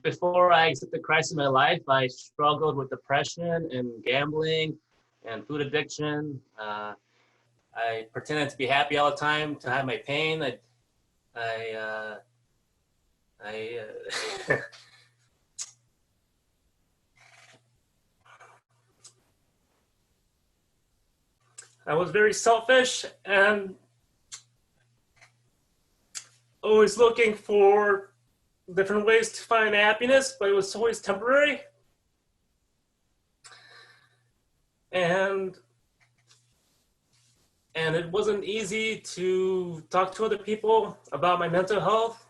before I accepted Christ in my life, I struggled with depression and gambling and food addiction. I pretended to be happy all the time to hide my pain. I, uh, I, I was very selfish and always looking for different ways to find happiness, but it was always temporary. And it wasn't easy to talk to other people about my mental health.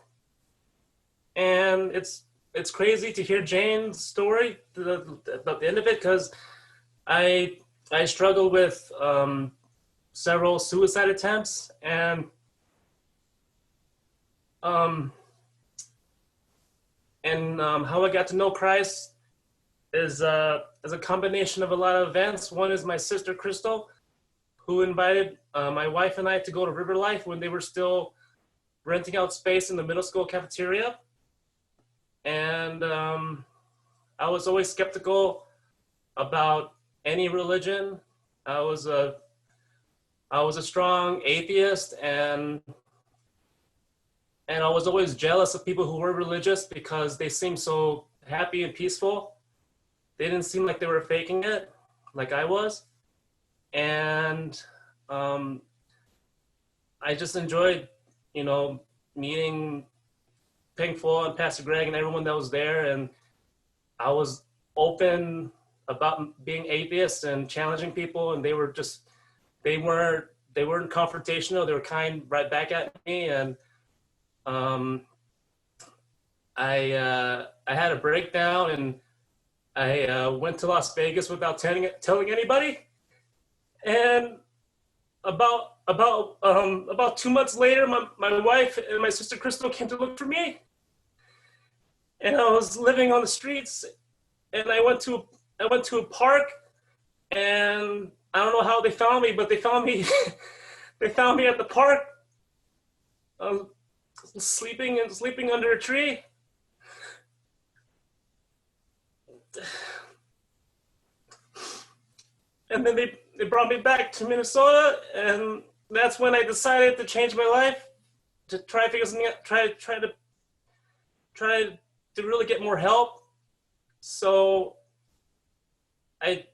And it's crazy to hear Jane's story about the end of it, because I struggled with several suicide attempts, and how I got to know Christ is a combination of a lot of events. One is my sister Crystal, who invited my wife and I to go to River Life when they were still renting out space in the middle school cafeteria. And I was always skeptical about any religion. I was a strong atheist, and I was always jealous of people who were religious because they seemed so happy and peaceful. They didn't seem like they were faking it, like I was. And I just enjoyed, meeting Pinkful and Pastor Greg and everyone that was there. And I was open about being atheist and challenging people, and they weren't confrontational. They were kind right back at me. And I had a breakdown, and I went to Las Vegas without telling anybody. And about 2 months later, my wife and my sister Crystal came to look for me, and I was living on the streets. And I went to a park, and I don't know how they found me, but they found me. They found me at the park, sleeping under a tree. And then they brought me back to Minnesota, and that's when I decided to change my life, to try to really get more help. So I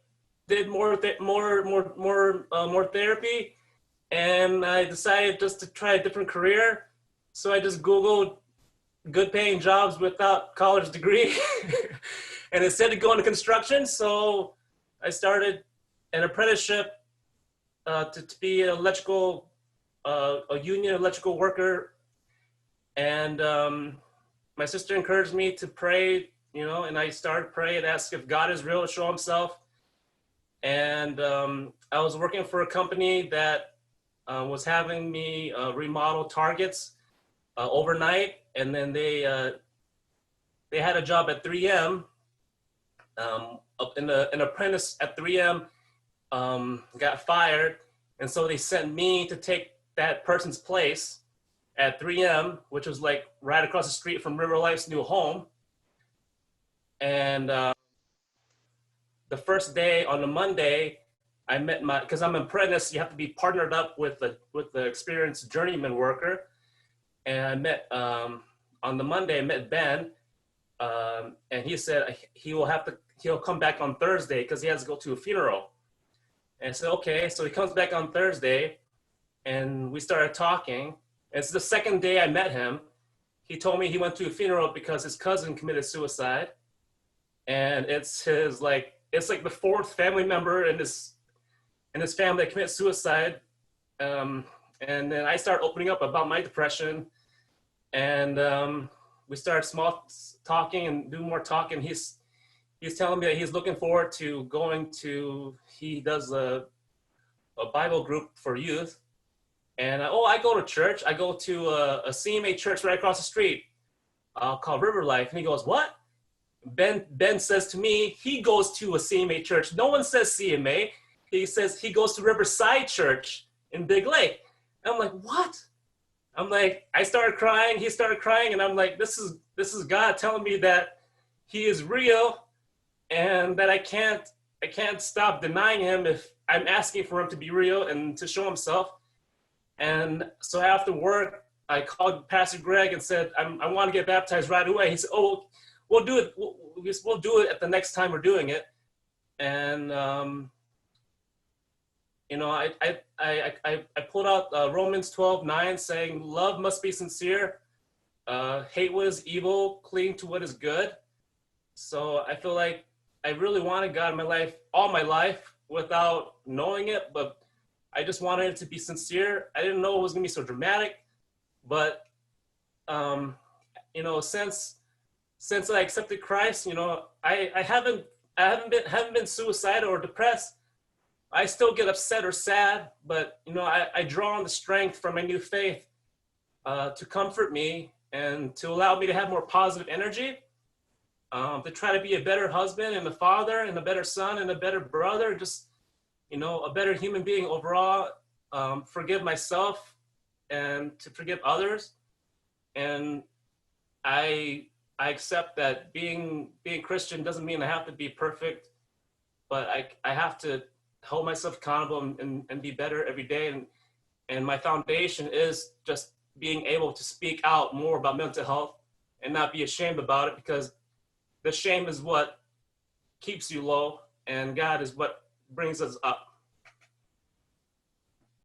did more therapy, and I decided just to try a different career. So I just Googled good paying jobs without college degree, and instead of going to construction, so I started an apprenticeship to be an electrical, a union electrical worker. And my sister encouraged me to pray, and I started praying and asked if God is real, to show himself. And I was working for a company that was having me remodel targets overnight. And then they had a job at 3M. An apprentice at 3M got fired, and so they sent me to take that person's place at 3M, which was like right across the street from River Life's new home. And the first day, on the Monday, I met because I'm an apprentice, you have to be partnered up with the experienced journeyman worker. And I met on the Monday, I met Ben, and he said he'll come back on Thursday because he has to go to a funeral. And I said, okay. So he comes back on Thursday, and we started talking. It's the second day I met him. He told me he went to a funeral because his cousin committed suicide, and it's like the fourth family member in his family that committed suicide. And then I started opening up about my depression, and we started small talking and do more talking. He's telling me that he's looking forward to he does a Bible group for youth. And I go to church. I go to a CMA church right across the street called River Life. And he goes, what? Ben says to me, he goes to a CMA church. No one says CMA. He says he goes to Riverside Church in Big Lake. And I'm like, what? I'm like, I started crying. He started crying. And I'm like, this is God telling me that he is real, and that I can't stop denying him if I'm asking for him to be real and to show himself. And so after work, I called Pastor Greg and said, I want to get baptized right away. He said, oh, we'll do it. We'll do it at the next time we're doing it. And, you know, I pulled out Romans 12:9 saying, love must be sincere, hate what is evil, cling to what is good. So I feel like I really wanted God in my life all my life without knowing it, but I just wanted it to be sincere. I didn't know it was gonna be so dramatic, but you know, since I accepted Christ, you know, I haven't been suicidal or depressed. I still get upset or sad, but you know, I draw on the strength from my new faith to comfort me and to allow me to have more positive energy, to try to be a better husband and a father and a better son and a better brother, just, you know, a better human being overall, forgive myself and to forgive others. And I accept that being Christian doesn't mean I have to be perfect, but I have to hold myself accountable and be better every day. And my foundation is just being able to speak out more about mental health and not be ashamed about it, because the shame is what keeps you low and God is what brings us up.